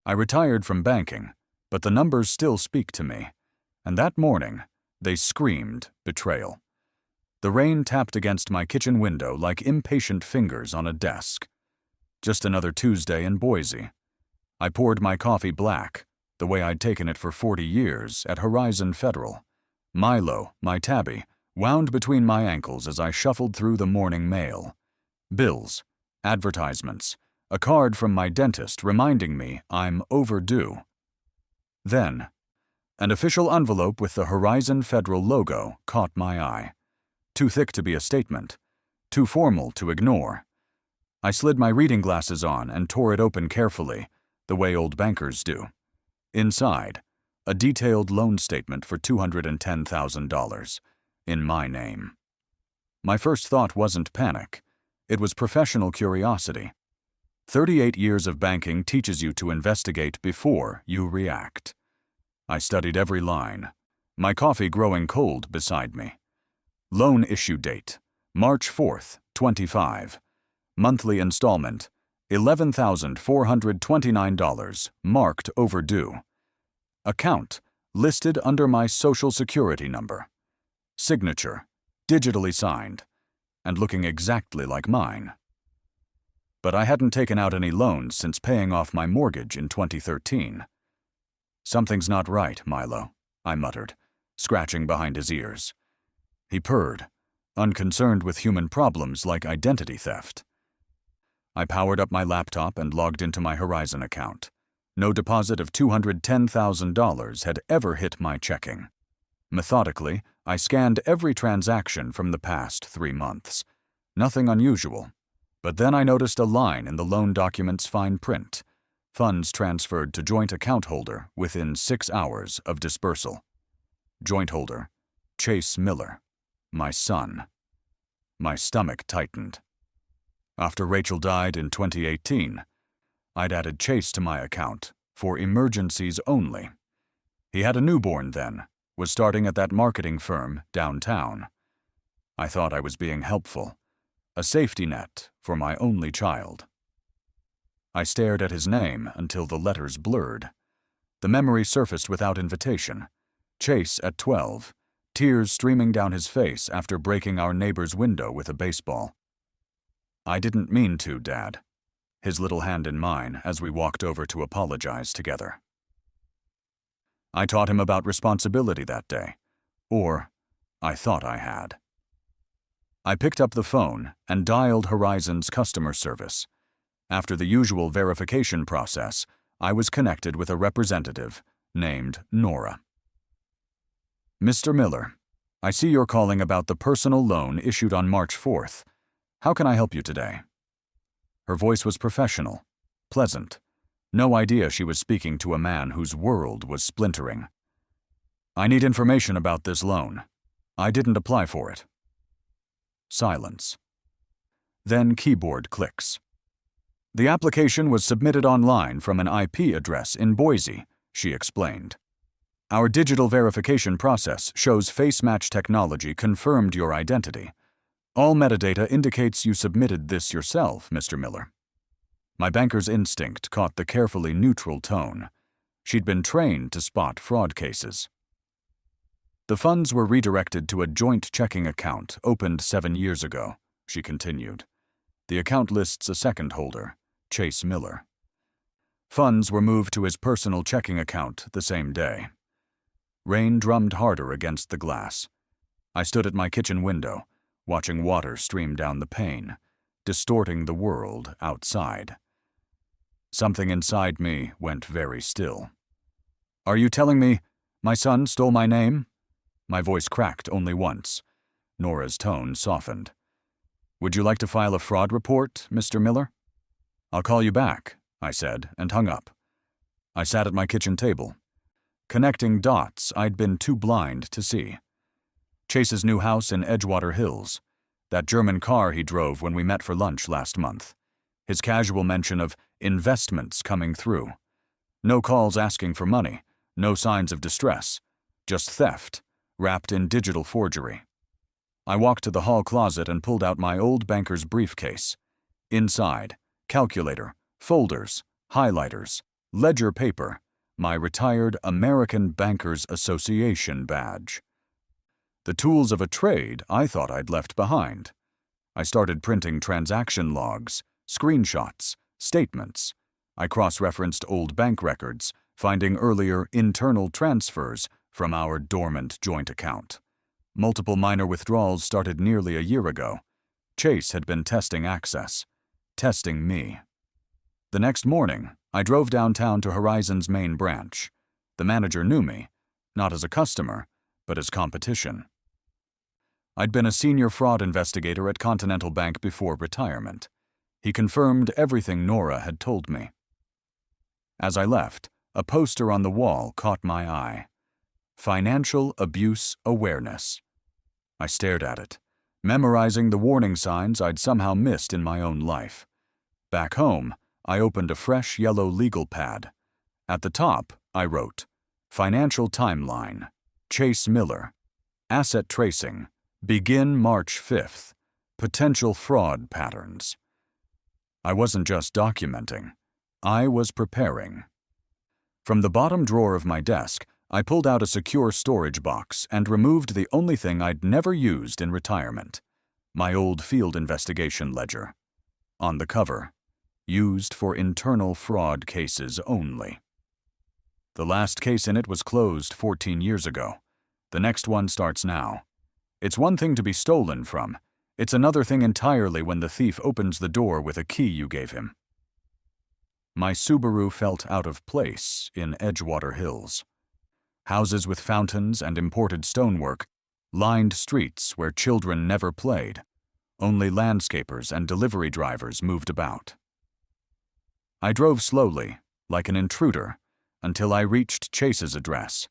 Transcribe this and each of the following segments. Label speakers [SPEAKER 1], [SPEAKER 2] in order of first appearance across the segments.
[SPEAKER 1] I retired from banking, but the numbers still speak to me. And that morning, they screamed betrayal. The rain tapped against my kitchen window like impatient fingers on a desk. Just another Tuesday in Boise. I poured my coffee black, the way I'd taken it for 40 years, at Horizon Federal. Milo, my tabby, wound between my ankles as I shuffled through the morning mail. Bills, advertisements, a card from my dentist reminding me I'm overdue. Then, an official envelope with the Horizon Federal logo caught my eye. Too thick to be a statement, too formal to ignore. I slid my reading glasses on and tore it open carefully, the way old bankers do. Inside, a detailed loan statement for $210,000, in my name. My first thought wasn't panic. It was professional curiosity. 38 years of banking teaches you to investigate before you react. I studied every line, my coffee growing cold beside me. Loan issue date, March 4th, 25. Monthly installment, $11,429, marked overdue. Account, listed under my Social Security number. Signature, digitally signed, and looking exactly like mine. But I hadn't taken out any loans since paying off my mortgage in 2013. "Something's not right, Milo," I muttered, scratching behind his ears. He purred, unconcerned with human problems like identity theft. I powered up my laptop and logged into my Horizon account. No deposit of $210,000 had ever hit my checking. Methodically, I scanned every transaction from the past 3 months. Nothing unusual. But then I noticed a line in the loan document's fine print. Funds transferred to joint account holder within 6 hours of dispersal. Joint holder, Chase Miller. My son. My stomach tightened. After Rachel died in 2018, I'd added Chase to my account for emergencies only. He had a newborn then, was starting at that marketing firm downtown. I thought I was being helpful, a safety net for my only child. I stared at his name until the letters blurred. The memory surfaced without invitation. Chase at 12, tears streaming down his face after breaking our neighbor's window with a baseball. "I didn't mean to, Dad," his little hand in mine as we walked over to apologize together. I taught him about responsibility that day. Or, I thought I had. I picked up the phone and dialed Horizon's customer service. After the usual verification process, I was connected with a representative named Nora. "Mr. Miller, I see you're calling about the personal loan issued on March 4th. How can I help you today?" Her voice was professional, pleasant. No idea she was speaking to a man whose world was splintering. "I need information about this loan. I didn't apply for it." Silence. Then keyboard clicks. "The application was submitted online from an IP address in Boise," she explained. "Our digital verification process shows face match technology confirmed your identity. All metadata indicates you submitted this yourself, Mr. Miller." My banker's instinct caught the carefully neutral tone. She'd been trained to spot fraud cases. "The funds were redirected to a joint checking account opened 7 years ago," she continued. "The account lists a second holder, Chase Miller. Funds were moved to his personal checking account the same day." Rain drummed harder against the glass. I stood at my kitchen window, watching water stream down the pane, distorting the world outside. Something inside me went very still. "Are you telling me my son stole my name?" My voice cracked only once. Nora's tone softened. "Would you like to file a fraud report, Mr. Miller?" "I'll call you back," I said, and hung up. I sat at my kitchen table, connecting dots I'd been too blind to see. Chase's new house in Edgewater Hills, that German car he drove when we met for lunch last month, his casual mention of investments coming through. No calls asking for money, no signs of distress, just theft, wrapped in digital forgery. I walked to the hall closet and pulled out my old banker's briefcase. Inside, calculator, folders, highlighters, ledger paper, my retired American Bankers Association badge. The tools of a trade I thought I'd left behind. I started printing transaction logs, screenshots, statements. I cross-referenced old bank records, finding earlier internal transfers from our dormant joint account. Multiple minor withdrawals started nearly a year ago. Chase had been testing access, testing me. The next morning, I drove downtown to Horizon's main branch. The manager knew me, not as a customer, but as competition. I'd been a senior fraud investigator at Continental Bank before retirement. He confirmed everything Nora had told me. As I left, a poster on the wall caught my eye. Financial Abuse Awareness. I stared at it, memorizing the warning signs I'd somehow missed in my own life. Back home, I opened a fresh yellow legal pad. At the top, I wrote, Financial Timeline, Chase Miller, Asset Tracing, Begin March 5th, Potential Fraud Patterns. I wasn't just documenting, I was preparing. From the bottom drawer of my desk, I pulled out a secure storage box and removed the only thing I'd never used in retirement, my old field investigation ledger. On the cover, used for internal fraud cases only. The last case in it was closed 14 years ago. The next one starts now. It's one thing to be stolen from. It's another thing entirely when the thief opens the door with a key you gave him. My Subaru felt out of place in Edgewater Hills. Houses with fountains and imported stonework lined streets where children never played. Only landscapers and delivery drivers moved about. I drove slowly, like an intruder, until I reached Chase's address.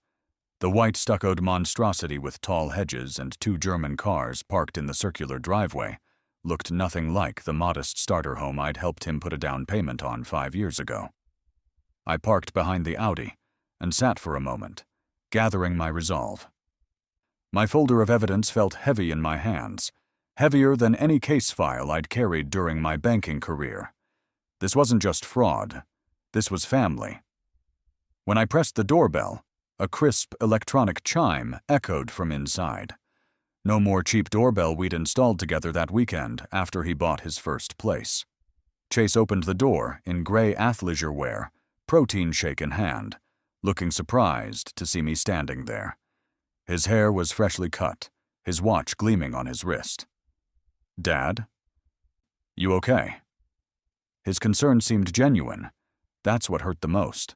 [SPEAKER 1] The white stuccoed monstrosity with tall hedges and 2 German cars parked in the circular driveway looked nothing like the modest starter home I'd helped him put a down payment on 5 years ago. I parked behind the Audi and sat for a moment, gathering my resolve. My folder of evidence felt heavy in my hands, heavier than any case file I'd carried during my banking career. This wasn't just fraud, this was family. When I pressed the doorbell, a crisp electronic chime echoed from inside. No more cheap doorbell we'd installed together that weekend after he bought his first place. Chase opened the door in gray athleisure wear, protein shake in hand, looking surprised to see me standing there. His hair was freshly cut, his watch gleaming on his wrist. "Dad? You okay?" His concern seemed genuine. That's what hurt the most.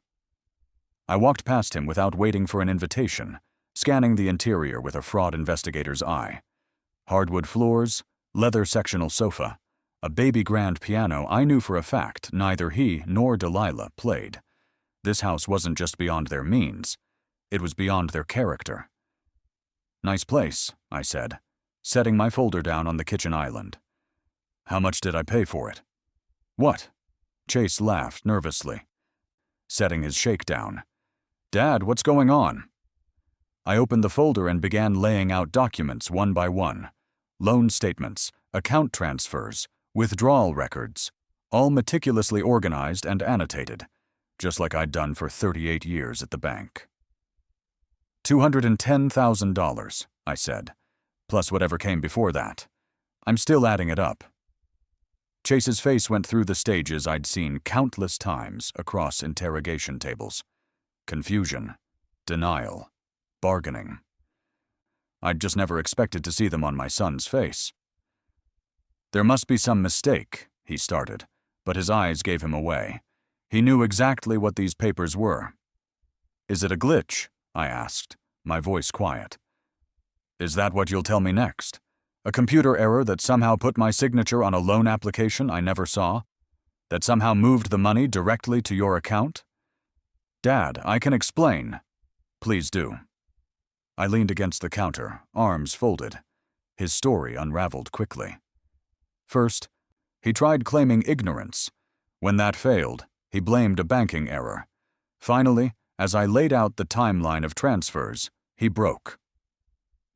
[SPEAKER 1] I walked past him without waiting for an invitation, scanning the interior with a fraud investigator's eye. Hardwood floors, leather sectional sofa, a baby grand piano I knew for a fact neither he nor Delilah played. This house wasn't just beyond their means, it was beyond their character. "Nice place," I said, setting my folder down on the kitchen island. "How much did I pay for it?" "What?" Chase laughed nervously, setting his shake down. "Dad, what's going on?" I opened the folder and began laying out documents one by one. Loan statements, account transfers, withdrawal records, all meticulously organized and annotated, just like I'd done for 38 years at the bank. $210,000, I said, plus whatever came before that. I'm still adding it up. Chase's face went through the stages I'd seen countless times across interrogation tables. Confusion, denial, bargaining. I'd just never expected to see them on my son's face. "There must be some mistake," he started, but his eyes gave him away. He knew exactly what these papers were. "Is it a glitch?" I asked, my voice quiet. "Is that what you'll tell me next? A computer error that somehow put my signature on a loan application I never saw? That somehow moved the money directly to your account?" "Dad, I can explain." "Please do." I leaned against the counter, arms folded. His story unraveled quickly. First, he tried claiming ignorance. When that failed, he blamed a banking error. Finally, as I laid out the timeline of transfers, he broke.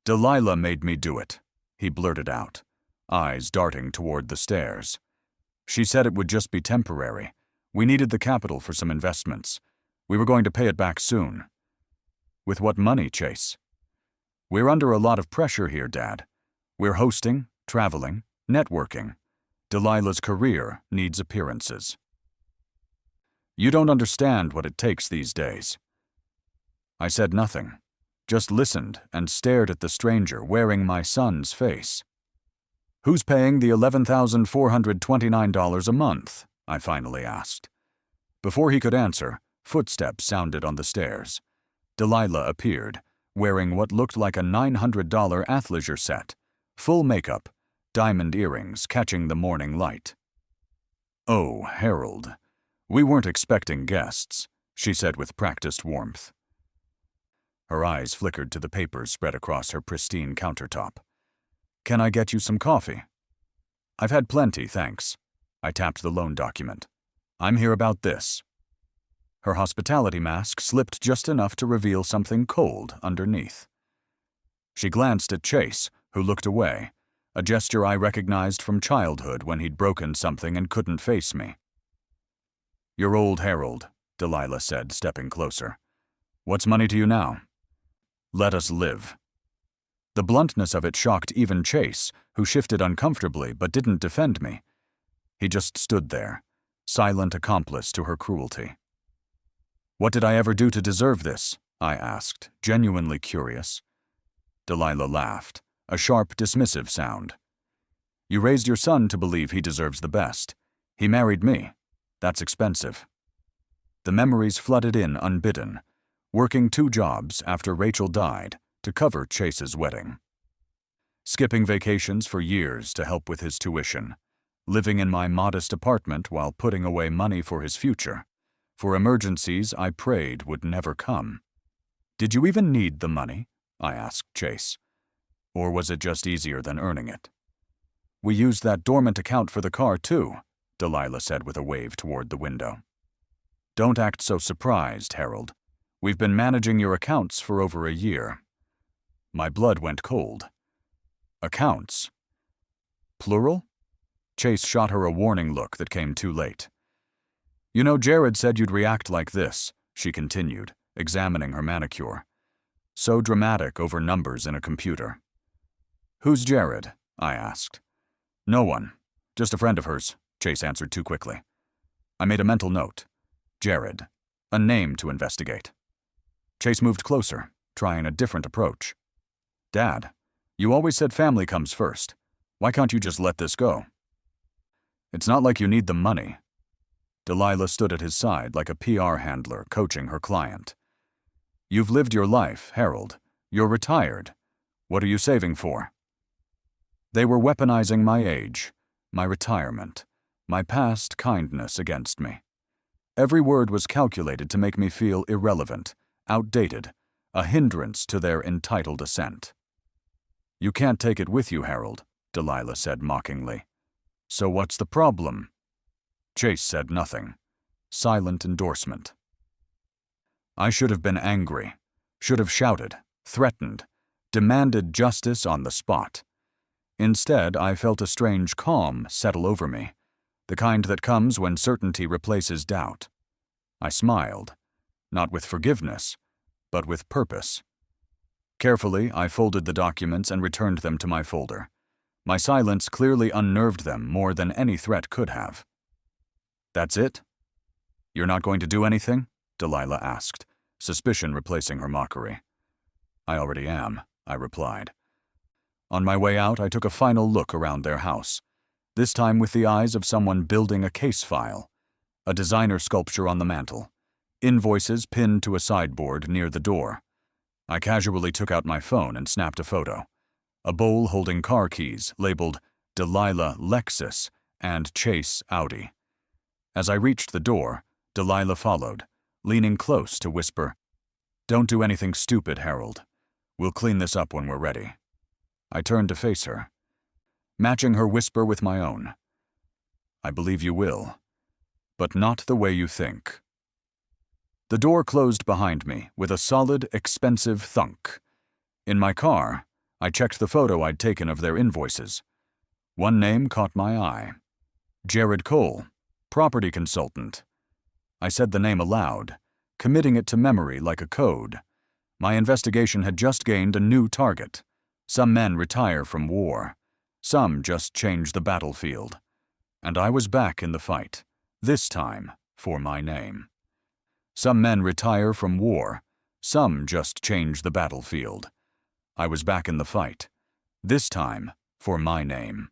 [SPEAKER 1] "Delilah made me do it," he blurted out, eyes darting toward the stairs. "She said it would just be temporary. We needed the capital for some investments. We were going to pay it back soon. With what money, Chase? We're under a lot of pressure here, Dad. We're hosting, traveling, networking. Delilah's career needs appearances. You don't understand what it takes these days. I said nothing, just listened and stared at the stranger wearing my son's face. Who's paying the $11,429 a month? I finally asked. Before he could answer, footsteps sounded on the stairs. Delilah appeared, wearing what looked like a $900 athleisure set, full makeup, diamond earrings catching the morning light. "Oh, Harold, we weren't expecting guests," she said with practiced warmth. Her eyes flickered to the papers spread across her pristine countertop. "Can I get you some coffee?" "I've had plenty, thanks." I tapped the loan document. "I'm here about this." Her hospitality mask slipped just enough to reveal something cold underneath. She glanced at Chase, who looked away, a gesture I recognized from childhood when he'd broken something and couldn't face me. "You're old, Harold," Delilah said, stepping closer. "What's money to you now?" "Let us live." The bluntness of it shocked even Chase, who shifted uncomfortably but didn't defend me. He just stood there, silent accomplice to her cruelty. "What did I ever do to deserve this?" I asked, genuinely curious. Delilah laughed, a sharp, dismissive sound. "You raised your son to believe he deserves the best. He married me. That's expensive." The memories flooded in unbidden, working 2 jobs after Rachel died to cover Chase's wedding. Skipping vacations for years to help with his tuition, living in my modest apartment while putting away money for his future, for emergencies I prayed would never come. "Did you even need the money?" I asked Chase. "Or was it just easier than earning it?" "We used that dormant account for the car, too," Delilah said with a wave toward the window. "Don't act so surprised, Harold. We've been managing your accounts for over a year." My blood went cold. "Accounts? Plural?" Chase shot her a warning look that came too late. "You know, Jared said you'd react like this," she continued, examining her manicure. "So dramatic over numbers in a computer." "Who's Jared?" I asked. "No one. Just a friend of hers," Chase answered too quickly. I made a mental note. Jared. A name to investigate. Chase moved closer, trying a different approach. "Dad, you always said family comes first. Why can't you just let this go?" "It's not like you need the money." Delilah stood at his side like a PR handler coaching her client. "You've lived your life, Harold. You're retired. What are you saving for?" They were weaponizing my age, my retirement, my past kindness against me. Every word was calculated to make me feel irrelevant, outdated, a hindrance to their entitled ascent. "You can't take it with you, Harold," Delilah said mockingly. "So what's the problem?" Chase said nothing. Silent endorsement. I should have been angry, should have shouted, threatened, demanded justice on the spot. Instead, I felt a strange calm settle over me, the kind that comes when certainty replaces doubt. I smiled, not with forgiveness, but with purpose. Carefully, I folded the documents and returned them to my folder. My silence clearly unnerved them more than any threat could have. "That's it? You're not going to do anything?" Delilah asked, suspicion replacing her mockery. "I already am," I replied. On my way out, I took a final look around their house, this time with the eyes of someone building a case file, a designer sculpture on the mantel, invoices pinned to a sideboard near the door. I casually took out my phone and snapped a photo, a bowl holding car keys labeled Delilah Lexus and Chase Audi. As I reached the door, Delilah followed, leaning close to whisper, "Don't do anything stupid, Harold. We'll clean this up when we're ready." I turned to face her, matching her whisper with my own. "I believe you will, but not the way you think." The door closed behind me with a solid, expensive thunk. In my car, I checked the photo I'd taken of their invoices. One name caught my eye. Jared Cole, property consultant, I said the name aloud, committing it to memory like a code. My investigation had just gained a new target. Some men retire from war. Some just change the battlefield. And I was back in the fight, this time for my name. Some men retire from war. Some just change the battlefield. I was back in the fight, this time for my name.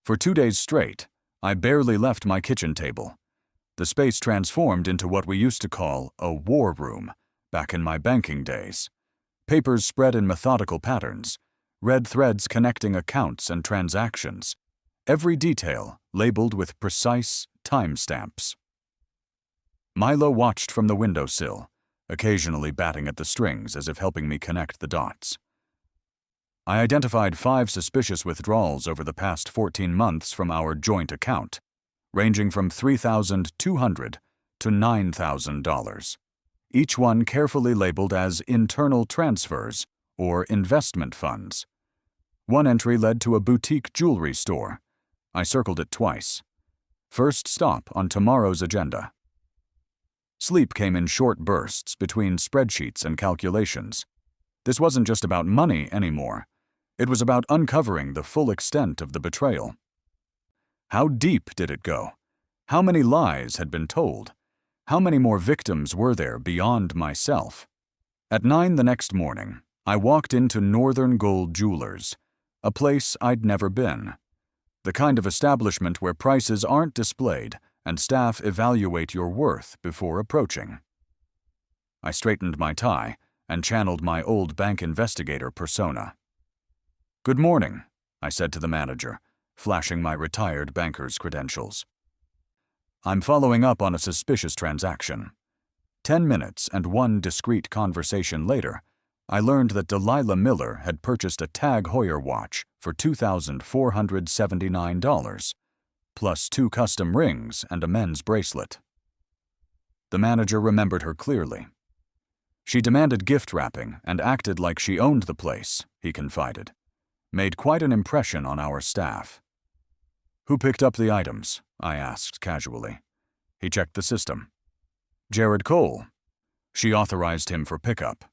[SPEAKER 1] For 2 days straight, I barely left my kitchen table. The space transformed into what we used to call a war room back in my banking days. Papers spread in methodical patterns, red threads connecting accounts and transactions, every detail labeled with precise timestamps. Milo watched from the windowsill, occasionally batting at the strings as if helping me connect the dots. I identified 5 suspicious withdrawals over the past 14 months from our joint account, ranging from $3,200 to $9,000, each one carefully labeled as internal transfers or investment funds. One entry led to a boutique jewelry store. I circled it twice. First stop on tomorrow's agenda. Sleep came in short bursts between spreadsheets and calculations. This wasn't just about money anymore. It was about uncovering the full extent of the betrayal. How deep did it go? How many lies had been told? How many more victims were there beyond myself? At 9 the next morning, I walked into Northern Gold Jewelers, a place I'd never been. The kind of establishment where prices aren't displayed and staff evaluate your worth before approaching. I straightened my tie and channeled my old bank investigator persona. "Good morning," I said to the manager, flashing my retired banker's credentials. "I'm following up on a suspicious transaction." 10 minutes and one discreet conversation later, I learned that Delilah Miller had purchased a Tag Heuer watch for $2,479, plus 2 custom rings and a men's bracelet. The manager remembered her clearly. "She demanded gift wrapping and acted like she owned the place," he confided. "Made quite an impression on our staff." "Who picked up the items?" I asked casually. He checked the system. "Jared Cole." She authorized him for pickup.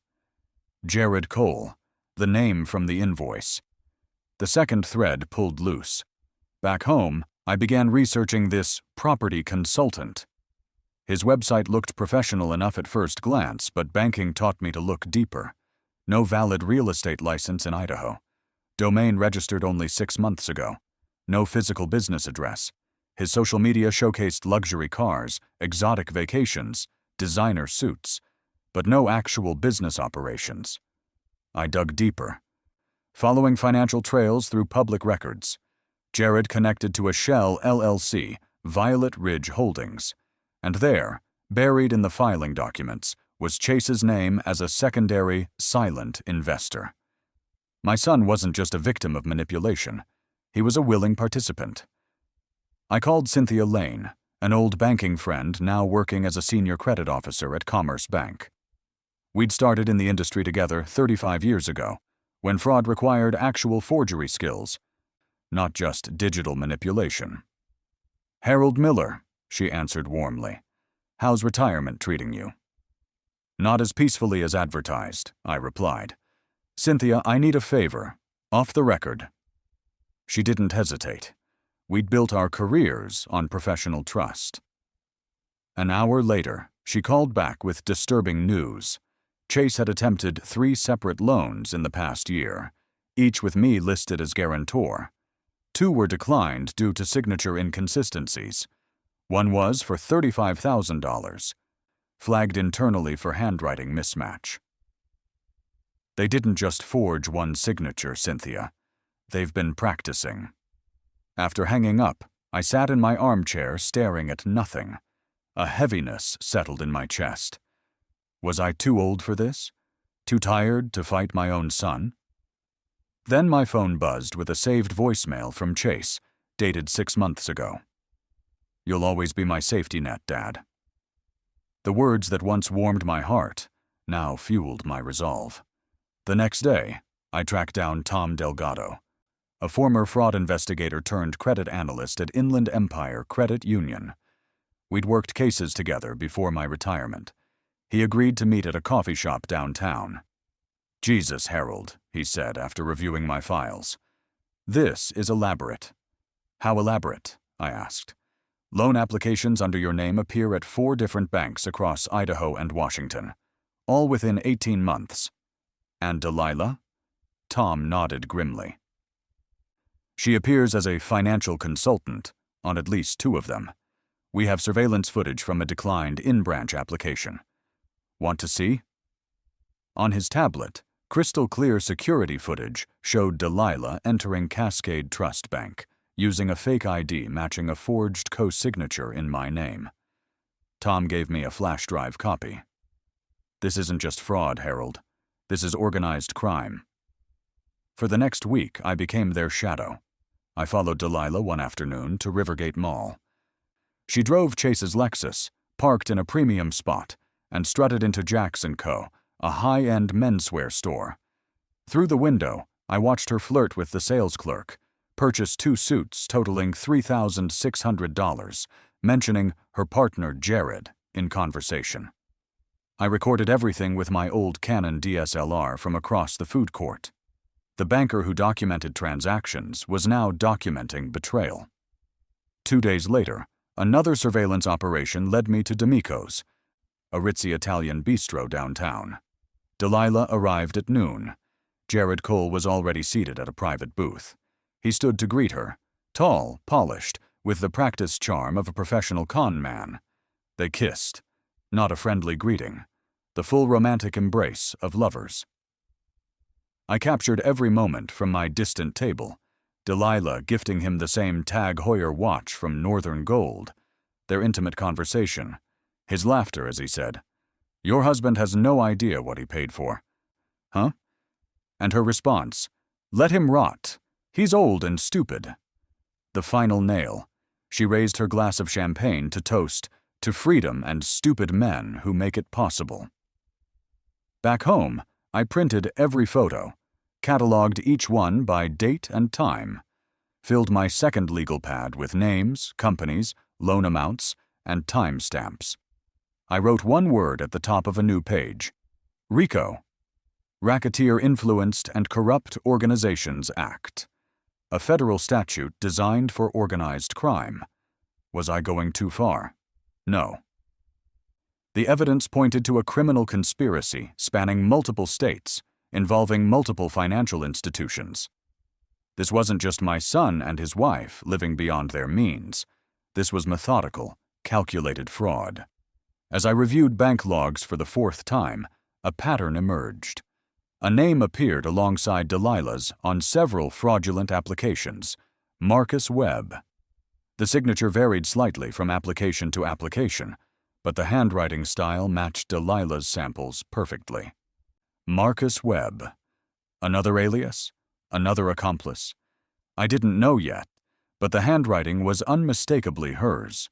[SPEAKER 1] Jared Cole, the name from the invoice. The second thread pulled loose. Back home, I began researching this property consultant. His website looked professional enough at first glance, but banking taught me to look deeper. No valid real estate license in Idaho. Domain registered only 6 months ago. No physical business address. His social media showcased luxury cars, exotic vacations, designer suits, but no actual business operations. I dug deeper. Following financial trails through public records, Jared connected to a Shell LLC, Violet Ridge Holdings, and there, buried in the filing documents, was Chase's name as a secondary, silent investor. My son wasn't just a victim of manipulation. He was a willing participant. I called Cynthia Lane, an old banking friend now working as a senior credit officer at Commerce Bank. We'd started in the industry together 35 years ago, when fraud required actual forgery skills, not just digital manipulation. "Harold Miller," she answered warmly. "How's retirement treating you?" "Not as peacefully as advertised," I replied. "Cynthia, I need a favor. Off the record." She didn't hesitate. We'd built our careers on professional trust. An hour later, she called back with disturbing news. Chase had attempted 3 separate loans in the past year, each with me listed as guarantor. 2 were declined due to signature inconsistencies. One was for $35,000, flagged internally for handwriting mismatch. "They didn't just forge one signature, Cynthia. They've been practicing." After hanging up, I sat in my armchair staring at nothing. A heaviness settled in my chest. Was I too old for this? Too tired to fight my own son? Then my phone buzzed with a saved voicemail from Chase, dated 6 months ago. "You'll always be my safety net, Dad." The words that once warmed my heart now fueled my resolve. The next day, I tracked down Tom Delgado, a former fraud investigator turned credit analyst at Inland Empire Credit Union. We'd worked cases together before my retirement. He agreed to meet at a coffee shop downtown. "Jesus, Harold," he said after reviewing my files. "This is elaborate." "How elaborate?" I asked. "Loan applications under your name appear at 4 different banks across Idaho and Washington, all within 18 months. And Delilah?" Tom nodded grimly. "She appears as a financial consultant on at least 2 of them. We have surveillance footage from a declined in-branch application. Want to see?" On his tablet, crystal-clear security footage showed Delilah entering Cascade Trust Bank, using a fake ID matching a forged co-signature in my name. Tom gave me a flash drive copy. "This isn't just fraud, Harold. This is organized crime." For the next week, I became their shadow. I followed Delilah one afternoon to Rivergate Mall. She drove Chase's Lexus, parked in a premium spot, and strutted into Jax & Co., a high-end menswear store. Through the window, I watched her flirt with the sales clerk, purchase 2 suits totaling $3,600, mentioning her partner Jared in conversation. I recorded everything with my old Canon DSLR from across the food court. The banker who documented transactions was now documenting Betrayal. 2 days later, another surveillance operation led me to D'Amico's, a ritzy Italian bistro downtown. Delilah arrived at noon. Jared Cole was already seated at a private booth. He stood to greet her, tall, polished, with the practiced charm of a professional con man. They kissed, not a friendly greeting, the full romantic embrace of lovers. I captured every moment from my distant table, Delilah gifting him the same Tag Heuer watch from Northern Gold, their intimate conversation, his laughter as he said, "Your husband has no idea what he paid for." "Huh?" And her response, "Let him rot. He's old and stupid." The final nail. She raised her glass of champagne to toast to freedom and stupid men who make it possible. Back home, I printed every photo, cataloged each one by date and time, filled my second legal pad with names, companies, loan amounts, and time stamps. I wrote one word at the top of a new page: RICO, Racketeer Influenced and Corrupt Organizations Act, a federal statute designed for organized crime. Was I going too far? No. The evidence pointed to a criminal conspiracy spanning multiple states, involving multiple financial institutions. This wasn't just my son and his wife living beyond their means. This was methodical, calculated fraud. As I reviewed bank logs for the 4th time, a pattern emerged. A name appeared alongside Delilah's on several fraudulent applications: Marcus Webb. The signature varied slightly from application to application, but the handwriting style matched Delilah's samples perfectly. Marcus Webb. Another alias? Another accomplice? I didn't know yet, but the handwriting was unmistakably hers.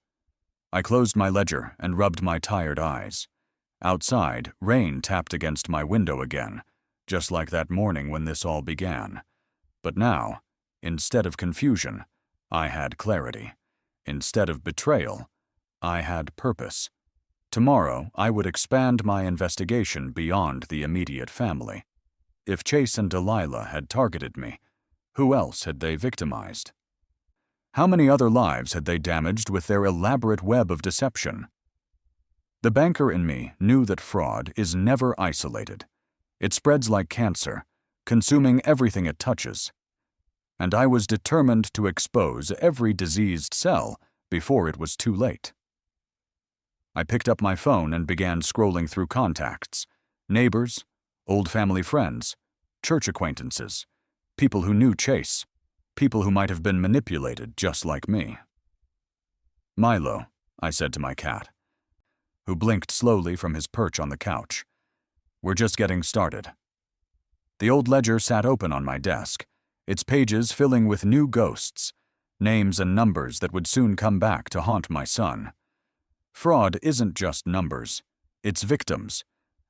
[SPEAKER 1] I closed my ledger and rubbed my tired eyes. Outside, rain tapped against my window again, just like that morning when this all began. But now, instead of confusion, I had clarity. Instead of betrayal, I had purpose. Tomorrow, I would expand my investigation beyond the immediate family. If Chase and Delilah had targeted me, who else had they victimized? How many other lives had they damaged with their elaborate web of deception? The banker in me knew that fraud is never isolated. It spreads like cancer, consuming everything it touches. And I was determined to expose every diseased cell before it was too late. I picked up my phone and began scrolling through contacts, neighbors, old family friends, church acquaintances, people who knew Chase, people who might have been manipulated just like me. "Milo," I said to my cat, who blinked slowly from his perch on the couch. "We're just getting started." The old ledger sat open on my desk, its pages filling with new ghosts, names and numbers that would soon come back to haunt my son. Fraud isn't just numbers, it's victims,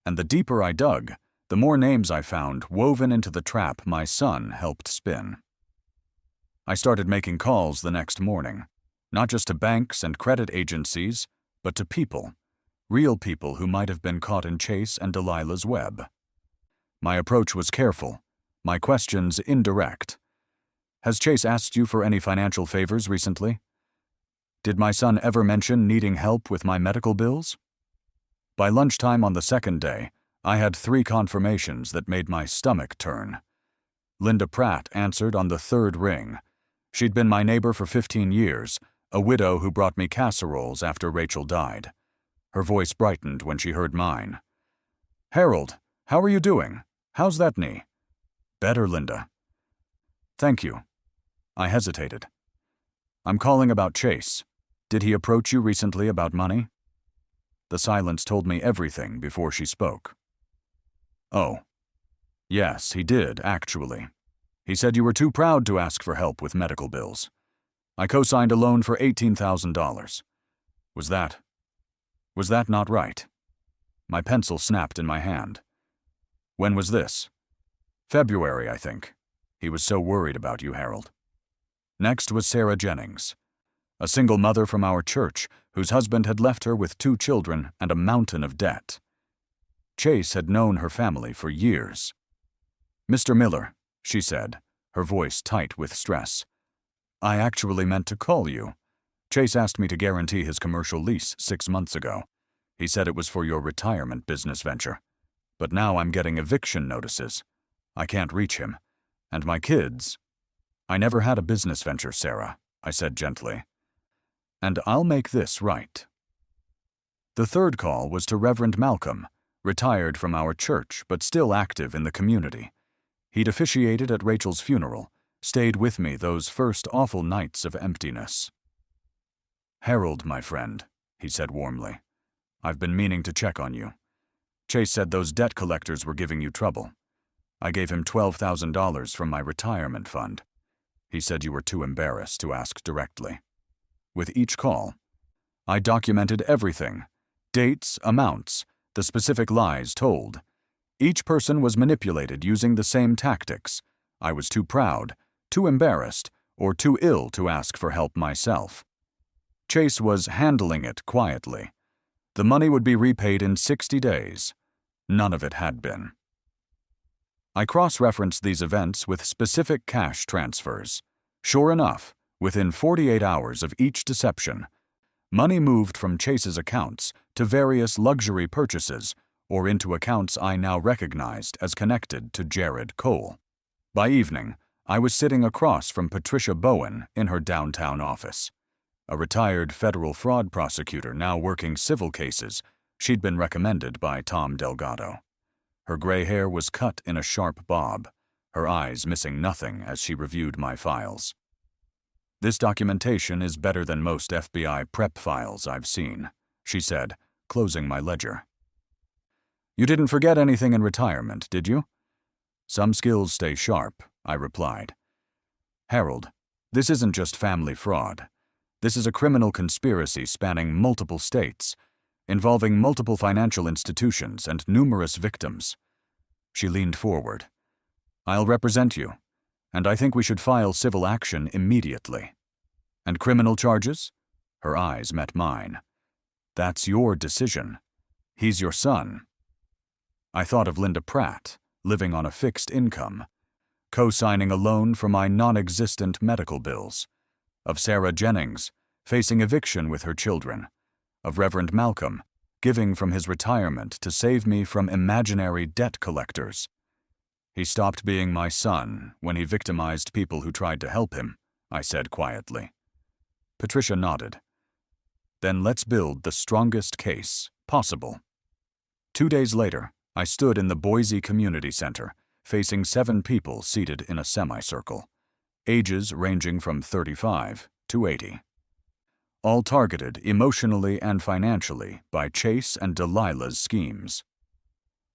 [SPEAKER 1] and the deeper I dug, the more names I found woven into the trap my son helped spin. I started making calls the next morning, not just to banks and credit agencies, but to people, real people who might have been caught in Chase and Delilah's web. My approach was careful, my questions indirect. Has Chase asked you for any financial favors recently? Did my son ever mention needing help with my medical bills? By lunchtime on the second day, I had 3 confirmations that made my stomach turn. Linda Pratt answered on the 3rd ring. She'd been my neighbor for 15 years, a widow who brought me casseroles after Rachel died. Her voice brightened when she heard mine. "Harold, how are you doing? How's that knee?" "Better, Linda." "Thank you." I hesitated. "I'm calling about Chase. Did he approach you recently about money?" The silence told me everything before she spoke. "Oh. Yes, he did, actually. He said you were too proud to ask for help with medical bills. I co-signed a loan for $18,000. Was that not right?" My pencil snapped in my hand. "When was this?" "February, I think. He was so worried about you, Harold." Next was Sarah Jennings, a single mother from our church whose husband had left her with 2 children and a mountain of debt. Chase had known her family for years. "Mr. Miller," she said, her voice tight with stress, "I actually meant to call you. Chase asked me to guarantee his commercial lease 6 months ago. He said it was for your retirement business venture. But now I'm getting eviction notices. I can't reach him. And my kids—" "I never had a business venture, Sarah," I said gently. "And I'll make this right." The 3rd call was to Reverend Malcolm, retired from our church but still active in the community. He'd officiated at Rachel's funeral, stayed with me those first awful nights of emptiness. "Harold, my friend," he said warmly, "I've been meaning to check on you. Chase said those debt collectors were giving you trouble. I gave him $12,000 from my retirement fund. He said you were too embarrassed to ask directly." With each call, I documented everything: dates, amounts, the specific lies told. Each person was manipulated using the same tactics. I was too proud, too embarrassed, or too ill to ask for help myself. Chase was handling it quietly. The money would be repaid in 60 days. None of it had been. I cross-referenced these events with specific cash transfers. Sure enough, within 48 hours of each deception, money moved from Chase's accounts to various luxury purchases or into accounts I now recognized as connected to Jared Cole. By evening, I was sitting across from Patricia Bowen in her downtown office. A retired federal fraud prosecutor now working civil cases, she'd been recommended by Tom Delgado. Her gray hair was cut in a sharp bob, her eyes missing nothing as she reviewed my files. "This documentation is better than most FBI prep files I've seen," she said, closing my ledger. "You didn't forget anything in retirement, did you?" "Some skills stay sharp," I replied. "Harold, this isn't just family fraud. This is a criminal conspiracy spanning multiple states, involving multiple financial institutions and numerous victims." She leaned forward. "I'll represent you, and I think we should file civil action immediately." "And criminal charges?" Her eyes met mine. "That's your decision. He's your son." I thought of Linda Pratt, living on a fixed income, co-signing a loan for my non-existent medical bills, of Sarah Jennings, facing eviction with her children, of Reverend Malcolm, giving from his retirement to save me from imaginary debt collectors. "He stopped being my son when he victimized people who tried to help him," I said quietly. Patricia nodded. "Then let's build the strongest case possible." 2 days later, I stood in the Boise Community Center, facing 7 people seated in a semicircle, ages ranging from 35 to 80. All targeted emotionally and financially by Chase and Delilah's schemes.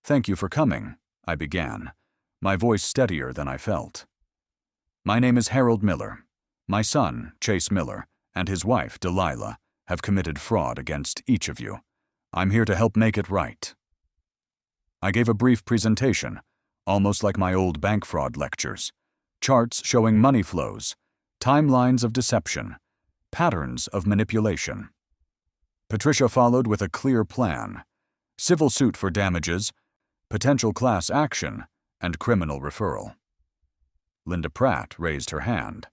[SPEAKER 1] "Thank you for coming," I began, my voice steadier than I felt. "My name is Harold Miller. My son, Chase Miller, and his wife, Delilah, have committed fraud against each of you. I'm here to help make it right." I gave a brief presentation, almost like my old bank fraud lectures. Charts showing money flows, timelines of deception, patterns of manipulation. Patricia followed with a clear plan: civil suit for damages, potential class action, and criminal referral. Linda Pratt raised her hand.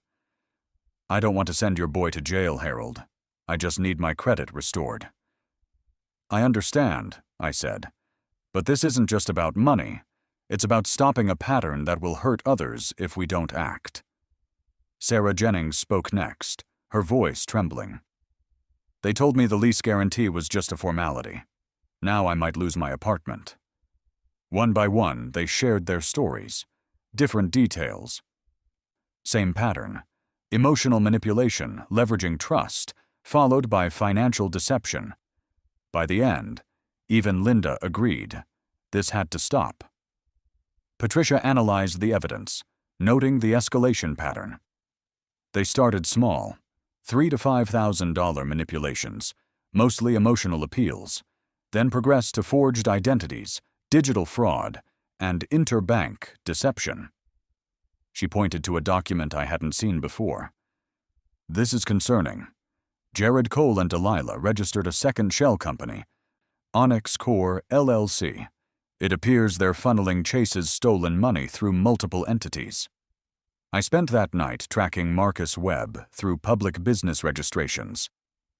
[SPEAKER 1] "I don't want to send your boy to jail, Harold. I just need my credit restored." "I understand," I said. "But this isn't just about money. It's about stopping a pattern that will hurt others if we don't act." Sarah Jennings spoke next, her voice trembling. "They told me the lease guarantee was just a formality. Now I might lose my apartment." One by one, they shared their stories. Different details. Same pattern. Emotional manipulation, leveraging trust, followed by financial deception. By the end, even Linda agreed. This had to stop. Patricia analyzed the evidence, noting the escalation pattern. They started small, $3,000 to $5,000 manipulations, mostly emotional appeals, then progressed to forged identities, digital fraud, and interbank deception. She pointed to a document I hadn't seen before. "This is concerning. Jared Cole and Delilah registered a second shell company, Onyx Core LLC. It appears they're funneling Chase's stolen money through multiple entities." I spent that night tracking Marcus Webb through public business registrations.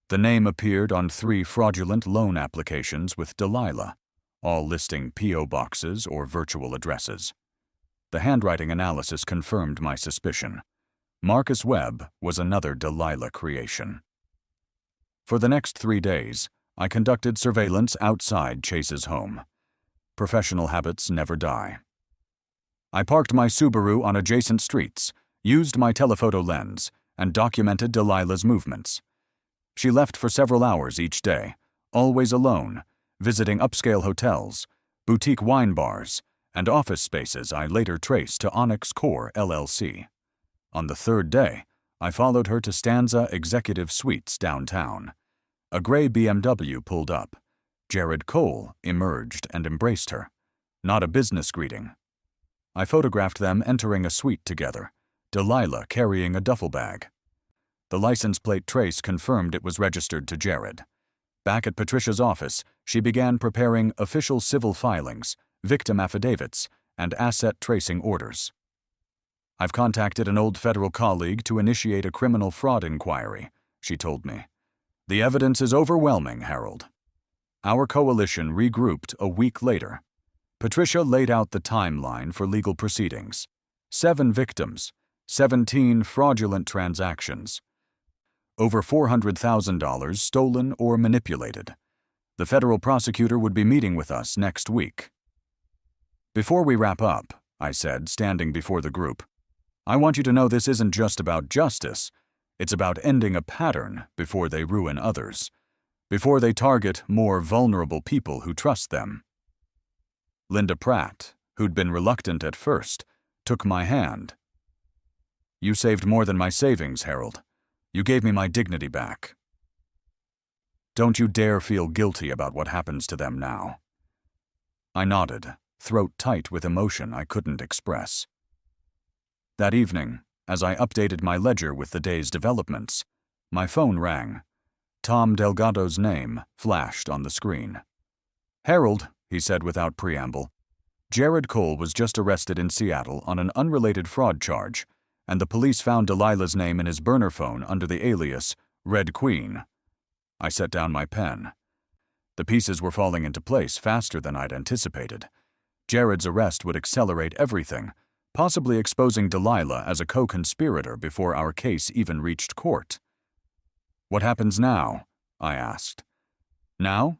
[SPEAKER 1] The name appeared on 3 fraudulent loan applications with Delilah, all listing P.O. boxes or virtual addresses. The handwriting analysis confirmed my suspicion. Marcus Webb was another Delilah creation. For the next 3 days, I conducted surveillance outside Chase's home. Professional habits never die. I parked my Subaru on adjacent streets, used my telephoto lens, and documented Delilah's movements. She left for several hours each day, always alone, visiting upscale hotels, boutique wine bars, and office spaces I later traced to Onyx Core LLC. On the 3rd day, I followed her to Stanza Executive Suites downtown. A gray BMW pulled up. Jared Cole emerged and embraced her. Not a business greeting. I photographed them entering a suite together, Delilah carrying a duffel bag. The license plate trace confirmed it was registered to Jared. Back at Patricia's office, she began preparing official civil filings, victim affidavits, and asset tracing orders. "I've contacted an old federal colleague to initiate a criminal fraud inquiry," she told me. "The evidence is overwhelming, Harold." Our coalition regrouped a week later. Patricia laid out the timeline for legal proceedings. 7 victims, 17 fraudulent transactions. Over $400,000 stolen or manipulated. The federal prosecutor would be meeting with us next week. "Before we wrap up," I said, standing before the group, "I want you to know this isn't just about justice. It's about ending a pattern before they ruin others, before they target more vulnerable people who trust them." Linda Pratt, who'd been reluctant at first, took my hand. "You saved more than my savings, Harold. You gave me my dignity back. Don't you dare feel guilty about what happens to them now." I nodded, throat tight with emotion I couldn't express. That evening, as I updated my ledger with the day's developments, my phone rang. Tom Delgado's name flashed on the screen. "Harold," he said without preamble, "Jared Cole was just arrested in Seattle on an unrelated fraud charge, and the police found Delilah's name in his burner phone under the alias Red Queen." I set down my pen. The pieces were falling into place faster than I'd anticipated. Jared's arrest would accelerate everything, possibly exposing Delilah as a co-conspirator before our case even reached court. "What happens now?" I asked. "Now?"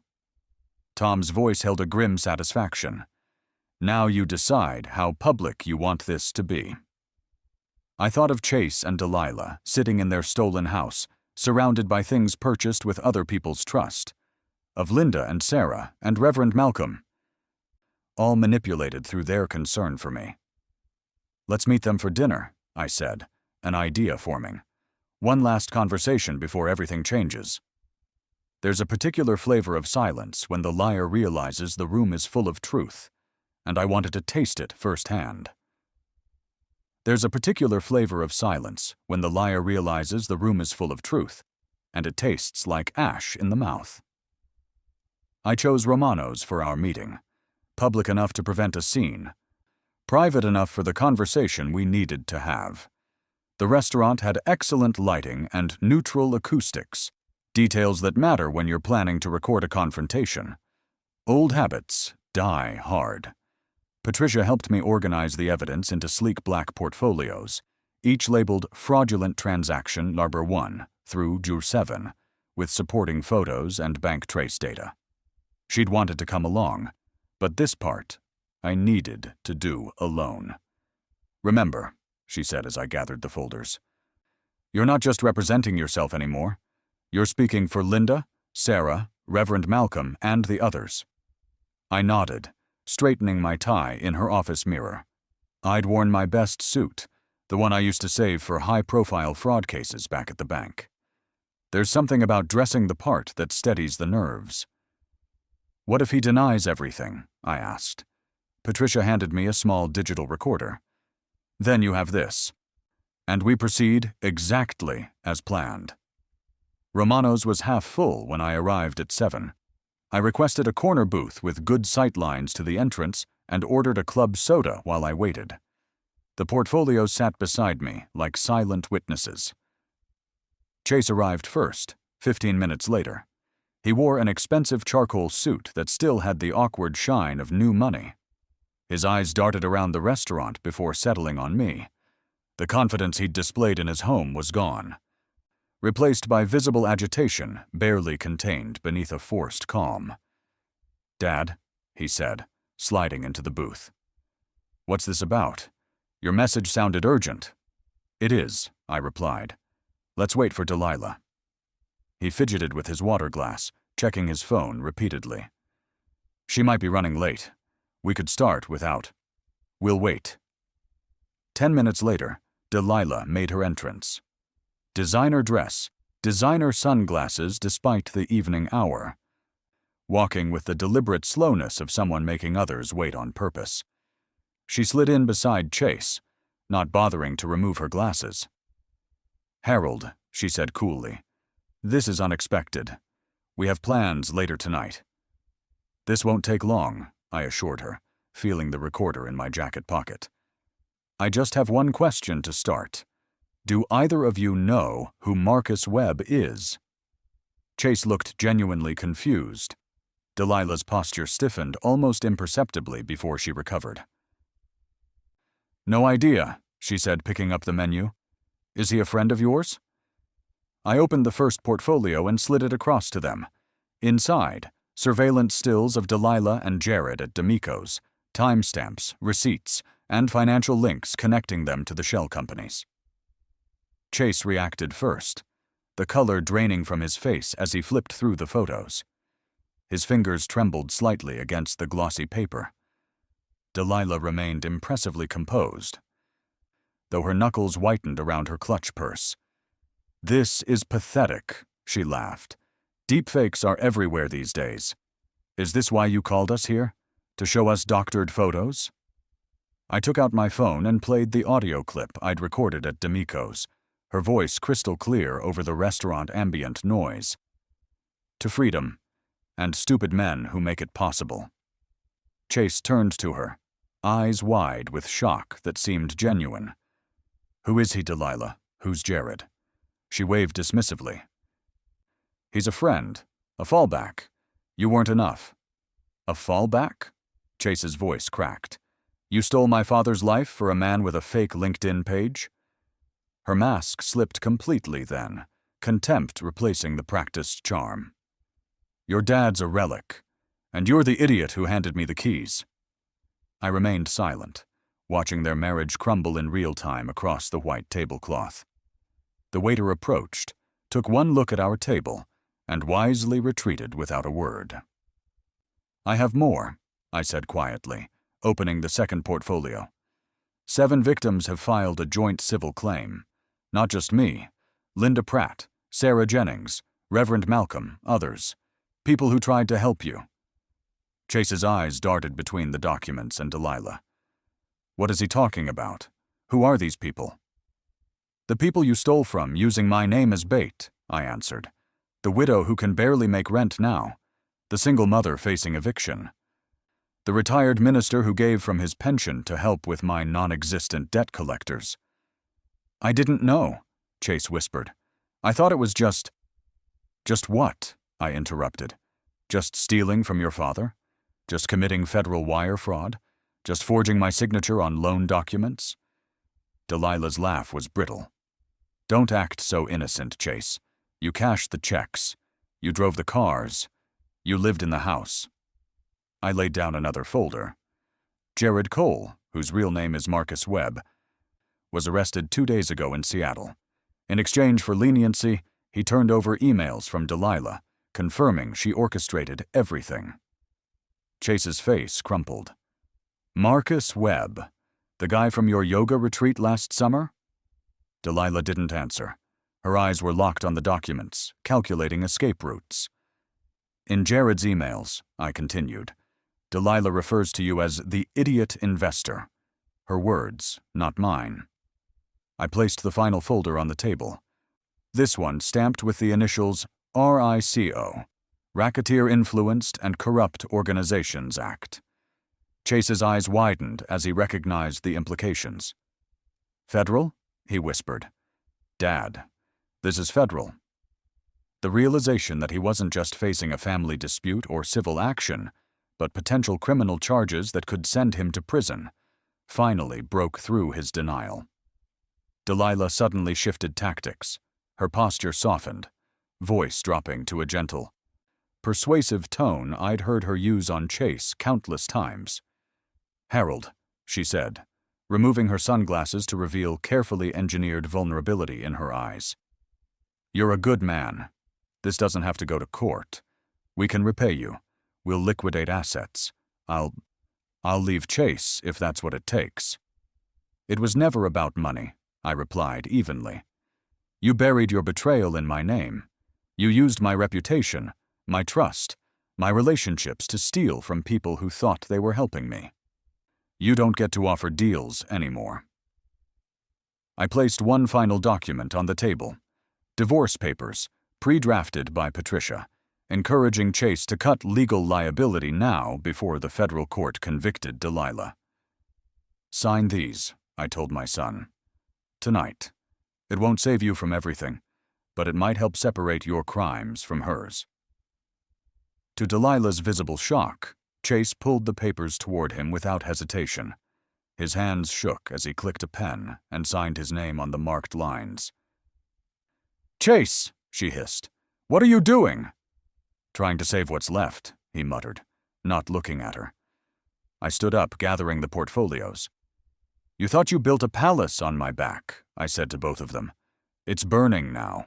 [SPEAKER 1] Tom's voice held a grim satisfaction. "Now you decide how public you want this to be." I thought of Chase and Delilah sitting in their stolen house, surrounded by things purchased with other people's trust. Of Linda and Sarah and Reverend Malcolm. All manipulated through their concern for me. "Let's meet them for dinner," I said, an idea forming. "One last conversation before everything changes." There's a particular flavor of silence when the liar realizes the room is full of truth, and I wanted to taste it firsthand. There's a particular flavor of silence when the liar realizes the room is full of truth, and it tastes like ash in the mouth. I chose Romano's for our meeting. Public enough to prevent a scene. Private enough for the conversation we needed to have. The restaurant had excellent lighting and neutral acoustics, details that matter when you're planning to record a confrontation. Old habits die hard. Patricia helped me organize the evidence into sleek black portfolios, each labeled Fraudulent Transaction Number 1 through Jur 7, with supporting photos and bank trace data. She'd wanted to come along, but this part I needed to do alone. "Remember," she said as I gathered the folders, "you're not just representing yourself anymore. You're speaking for Linda, Sarah, Reverend Malcolm, and the others." I nodded, straightening my tie in her office mirror. I'd worn my best suit, the one I used to save for high-profile fraud cases back at the bank. There's something about dressing the part that steadies the nerves. "What if he denies everything?" I asked. Patricia handed me a small digital recorder. "Then you have this." And we proceed exactly as planned. Romano's was half full when I arrived at 7. I requested a corner booth with good sight lines to the entrance and ordered a club soda while I waited. The portfolios sat beside me like silent witnesses. Chase arrived first, 15 minutes later. He wore an expensive charcoal suit that still had the awkward shine of new money. His eyes darted around the restaurant before settling on me. The confidence he'd displayed in his home was gone, replaced by visible agitation barely contained beneath a forced calm. "Dad," he said, sliding into the booth. "What's this about? Your message sounded urgent." "It is," I replied. "Let's wait for Delilah." He fidgeted with his water glass, checking his phone repeatedly. "She might be running late. We could start without. We'll wait." 10 minutes later, Delilah made her entrance. Designer dress, designer sunglasses despite the evening hour. Walking with the deliberate slowness of someone making others wait on purpose. She slid in beside Chase, not bothering to remove her glasses. "Harold," she said coolly, "this is unexpected. We have plans later tonight." "This won't take long," I assured her, feeling the recorder in my jacket pocket. "I just have one question to start. Do either of you know who Marcus Webb is?" Chase looked genuinely confused. Delilah's posture stiffened almost imperceptibly before she recovered. "No idea," she said, picking up the menu. "Is he a friend of yours?" I opened the first portfolio and slid it across to them. Inside, surveillance stills of Delilah and Jared at D'Amico's, timestamps, receipts, and financial links connecting them to the shell companies. Chase reacted first, the color draining from his face as he flipped through the photos. His fingers trembled slightly against the glossy paper. Delilah remained impressively composed, though her knuckles whitened around her clutch purse. "This is pathetic," she laughed. "Deepfakes are everywhere these days. Is this why you called us here? To show us doctored photos?" I took out my phone and played the audio clip I'd recorded at D'Amico's, her voice crystal clear over the restaurant ambient noise. "To freedom, and stupid men who make it possible." Chase turned to her, eyes wide with shock that seemed genuine. "Who is he, Delilah? Who's Jared?" She waved dismissively. "He's a friend, a fallback. You weren't enough." "A fallback?" Chase's voice cracked. "You stole my father's life for a man with a fake LinkedIn page?" Her mask slipped completely then, contempt replacing the practiced charm. "Your dad's a relic, and you're the idiot who handed me the keys." I remained silent, watching their marriage crumble in real time across the white tablecloth. The waiter approached, took one look at our table, and wisely retreated without a word. "I have more," I said quietly, opening the second portfolio. 7 victims have filed a joint civil claim. Not just me, Linda Pratt, Sarah Jennings, Reverend Malcolm, others. People who tried to help you. Chase's eyes darted between the documents and Delilah. "What is he talking about? Who are these people?" "The people you stole from using my name as bait," I answered. "The widow who can barely make rent now. the single mother facing eviction, the retired minister who gave from his pension to help with my non-existent debt collectors. "I didn't know," Chase whispered. "I thought it was just—" "Just what?" I interrupted. "Just stealing from your father? Just committing federal wire fraud? Just forging my signature on loan documents?" Delilah's laugh was brittle. "Don't act so innocent, Chase. You cashed the checks. You drove the cars. You lived in the house." I laid down another folder. Jared Cole, whose real name is Marcus Webb, was arrested 2 days ago in Seattle. In exchange for leniency, he turned over emails from Delilah, confirming she orchestrated everything. Chase's face crumpled. "Marcus Webb, the guy from your yoga retreat last summer?" Delilah didn't answer. Her eyes were locked on the documents, calculating escape routes. "In Jared's emails," I continued, "Delilah refers to you as the idiot investor. Her words, not mine." I placed the final folder on the table. This one stamped with the initials RICO, Racketeer Influenced and Corrupt Organizations Act. Chase's eyes widened as he recognized the implications. "Federal?" he whispered. "Dad, this is federal." The realization that he wasn't just facing a family dispute or civil action, but potential criminal charges that could send him to prison, finally broke through his denial. Delilah suddenly shifted tactics. Her posture softened, voice dropping to a gentle, persuasive tone I'd heard her use on Chase countless times. "Harold," she said, removing her sunglasses to reveal carefully engineered vulnerability in her eyes. "You're a good man. This doesn't have to go to court. We can repay you. We'll liquidate assets. I'll leave Chase if that's what it takes." "It was never about money," I replied evenly. "You buried your betrayal in my name. You used my reputation, my trust, my relationships to steal from people who thought they were helping me. You don't get to offer deals anymore." I placed one final document on the table. Divorce papers, pre-drafted by Patricia, encouraging Chase to cut legal liability now before the federal court convicted Delilah. "Sign these," I told my son. "Tonight. It won't save you from everything, but it might help separate your crimes from hers." To Delilah's visible shock, Chase pulled the papers toward him without hesitation. His hands shook as he clicked a pen and signed his name on the marked lines. "Chase," she hissed, "what are you doing?" "Trying to save what's left," he muttered, not looking at her. I stood up, gathering the portfolios. "You thought you built a palace on my back," I said to both of them. "It's burning now."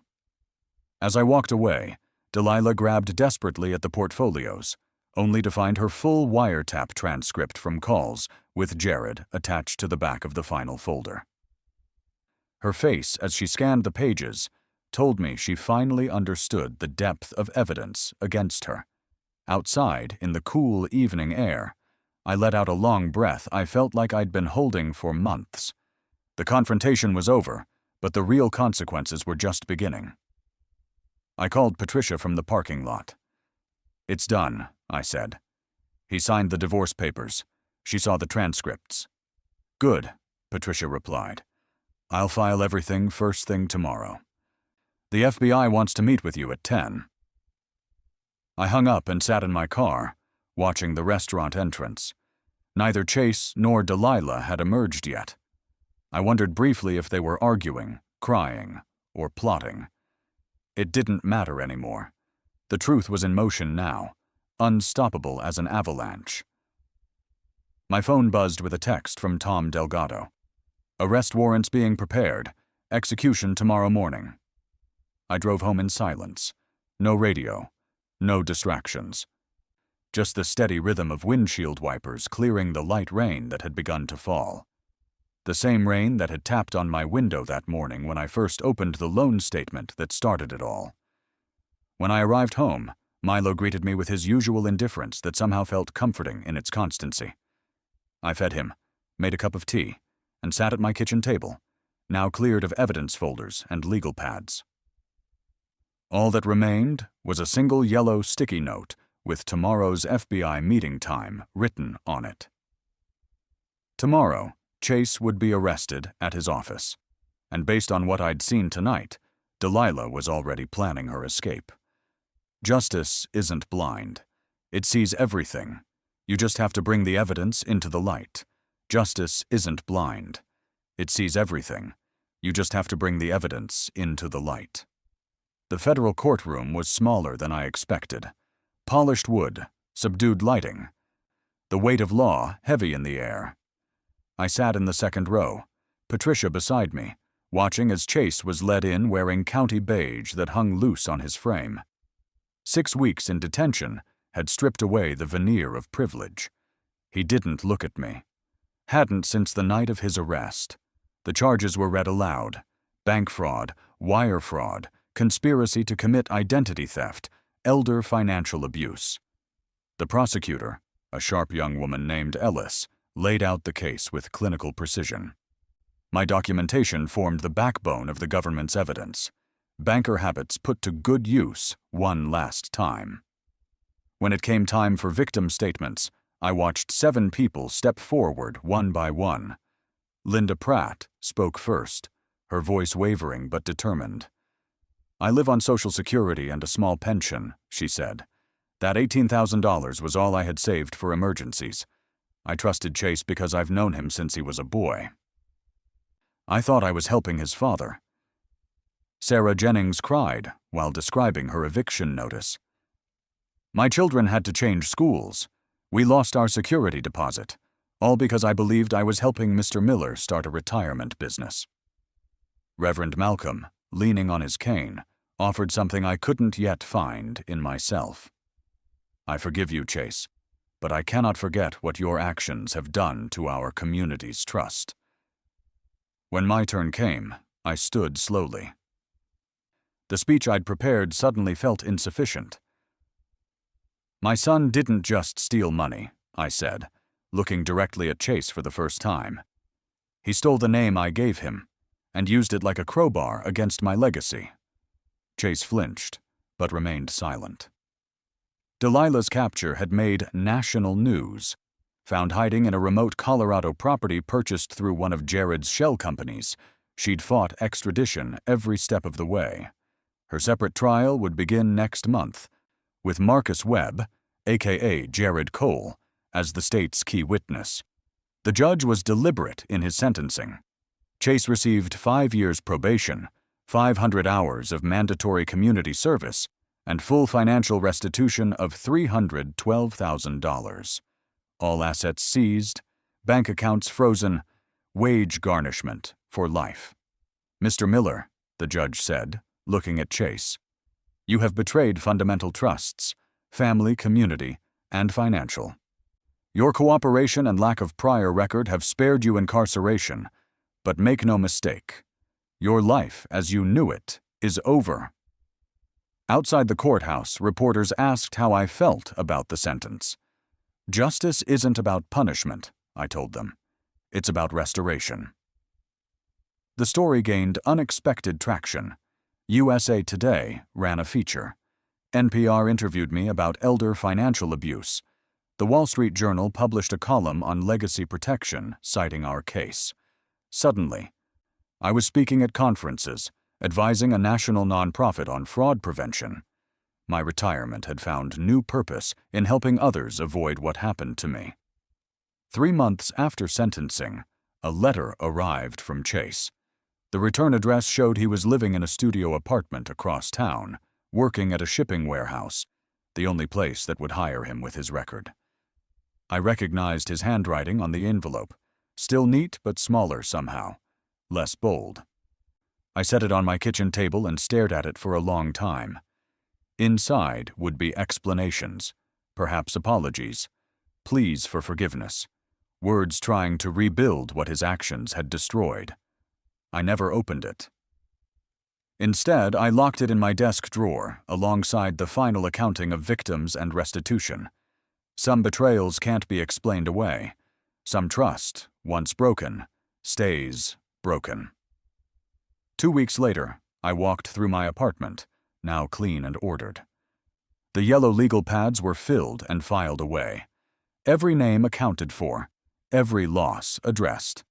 [SPEAKER 1] As I walked away, Delilah grabbed desperately at the portfolios, only to find her full wiretap transcript from calls with Jared attached to the back of the final folder. Her face, as she scanned the pages, told me she finally understood the depth of evidence against her. Outside, in the cool evening air, I let out a long breath I felt like I'd been holding for months. The confrontation was over, but the real consequences were just beginning. I called Patricia from the parking lot. "It's done," I said. He signed the divorce papers. She saw the transcripts. "Good," Patricia replied. "I'll file everything first thing tomorrow. The FBI wants to meet with you at 10. I hung up and sat in my car, watching the restaurant entrance. Neither Chase nor Delilah had emerged yet. I wondered briefly if they were arguing, crying, or plotting. It didn't matter anymore. The truth was in motion now, unstoppable as an avalanche. My phone buzzed with a text from Tom Delgado. "Arrest warrants being prepared. Execution tomorrow morning." I drove home in silence. No radio. No distractions. Just the steady rhythm of windshield wipers clearing the light rain that had begun to fall. The same rain that had tapped on my window that morning when I first opened the loan statement that started it all. When I arrived home, Milo greeted me with his usual indifference that somehow felt comforting in its constancy. I fed him, made a cup of tea, and sat at my kitchen table, now cleared of evidence folders and legal pads. All that remained was a single yellow sticky note with tomorrow's FBI meeting time written on it. Tomorrow, Chase would be arrested at his office, and based on what I'd seen tonight, Delilah was already planning her escape. Justice isn't blind. It sees everything. You just have to bring the evidence into the light. Justice isn't blind. It sees everything. You just have to bring the evidence into the light. The federal courtroom was smaller than I expected. Polished wood, subdued lighting. The weight of law heavy in the air. I sat in the second row, Patricia beside me, watching as Chase was led in wearing county beige that hung loose on his frame. 6 weeks in detention had stripped away the veneer of privilege. He didn't look at me. Hadn't since the night of his arrest. The charges were read aloud: bank fraud, wire fraud, conspiracy to commit identity theft, elder financial abuse. The prosecutor, a sharp young woman named Ellis, laid out the case with clinical precision. My documentation formed the backbone of the government's evidence. Banker habits put to good use one last time. When it came time for victim statements, I watched 7 people step forward one by one. Linda Pratt spoke first, her voice wavering but determined. "I live on Social Security and a small pension," she said. "That $18,000 was all I had saved for emergencies. I trusted Chase because I've known him since he was a boy." I thought I was helping his father. Sarah Jennings cried while describing her eviction notice. "My children had to change schools. We lost our security deposit, all because I believed I was helping Mr. Miller start a retirement business." Reverend Malcolm, leaning on his cane, offered something I couldn't yet find in myself. "I forgive you, Chase, but I cannot forget what your actions have done to our community's trust." When my turn came, I stood slowly. The speech I'd prepared suddenly felt insufficient. "My son didn't just steal money," I said, looking directly at Chase for the first time. "He stole the name I gave him and used it like a crowbar against my legacy." Chase flinched, but remained silent. Delilah's capture had made national news. Found hiding in a remote Colorado property purchased through one of Jared's shell companies, she'd fought extradition every step of the way. Her separate trial would begin next month, with Marcus Webb, a.k.a. Jared Cole, as the state's key witness. The judge was deliberate in his sentencing. Chase received 5 years probation, 500 hours of mandatory community service, and full financial restitution of $312,000. All assets seized, bank accounts frozen, wage garnishment for life. "Mr. Miller," the judge said, looking at Chase, "you have betrayed fundamental trusts, family, community, and financial. Your cooperation and lack of prior record have spared you incarceration, but make no mistake, your life as you knew it is over." Outside the courthouse, reporters asked how I felt about the sentence. "Justice isn't about punishment," I told them. "It's about restoration." The story gained unexpected traction. USA Today ran a feature. NPR interviewed me about elder financial abuse. The Wall Street Journal published a column on legacy protection, citing our case. Suddenly, I was speaking at conferences, advising a national nonprofit on fraud prevention. My retirement had found new purpose in helping others avoid what happened to me. 3 months after sentencing, a letter arrived from Chase. The return address showed he was living in a studio apartment across town, working at a shipping warehouse, the only place that would hire him with his record. I recognized his handwriting on the envelope, still neat but smaller somehow, less bold. I set it on my kitchen table and stared at it for a long time. Inside would be explanations, perhaps apologies, pleas for forgiveness, words trying to rebuild what his actions had destroyed. I never opened it. Instead, I locked it in my desk drawer alongside the final accounting of victims and restitution. Some betrayals can't be explained away. Some trust, once broken, stays broken. 2 weeks later, I walked through my apartment, now clean and ordered. The yellow legal pads were filled and filed away. Every name accounted for, every loss addressed.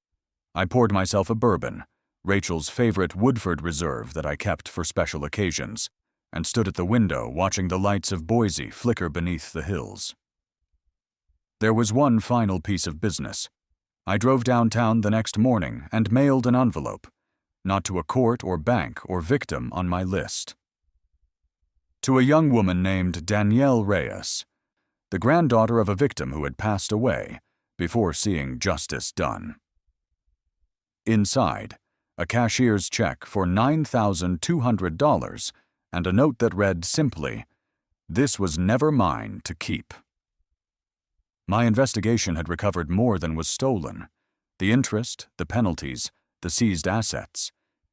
[SPEAKER 1] I poured myself a bourbon, Rachel's favorite Woodford Reserve that I kept for special occasions, and stood at the window watching the lights of Boise flicker beneath the hills. There was one final piece of business. I drove downtown the next morning and mailed an envelope, not to a court or bank or victim on my list. To a young woman named Danielle Reyes, the granddaughter of a victim who had passed away before seeing justice done. Inside, a cashier's check for $9,200 and a note that read simply, "This was never mine to keep." My investigation had recovered more than was stolen. The interest, the penalties, the seized assets.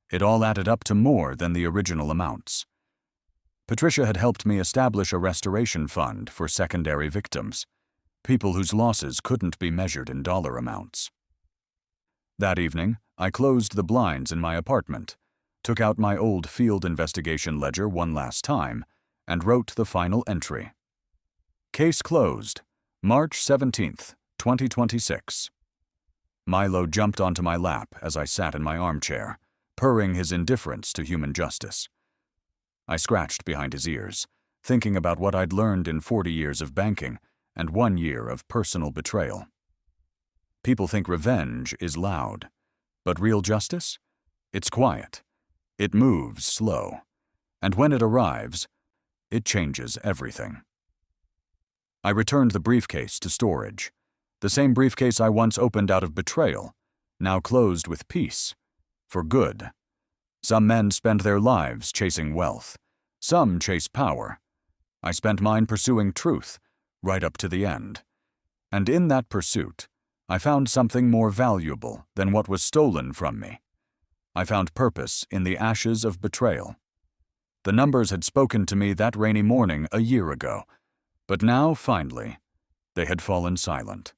[SPEAKER 1] It all added up to more than the original amounts. Patricia had helped me establish a restoration fund for secondary victims, people whose losses couldn't be measured in dollar amounts. That evening, I closed the blinds in my apartment, took out my old field investigation ledger one last time, and wrote the final entry. Case closed, March 17th, 2026. Milo jumped onto my lap as I sat in my armchair, purring his indifference to human justice. I scratched behind his ears, thinking about what I'd learned in 40 years of banking and 1 year of personal betrayal. People think revenge is loud, but real justice? It's quiet. It moves slow, and when it arrives, it changes everything. I returned the briefcase to storage, the same briefcase I once opened out of betrayal, now closed with peace, for good. Some men spend their lives chasing wealth. Some chase power. I spent mine pursuing truth, right up to the end. And in that pursuit, I found something more valuable than what was stolen from me. I found purpose in the ashes of betrayal. The numbers had spoken to me that rainy morning a year ago, but now, finally, they had fallen silent.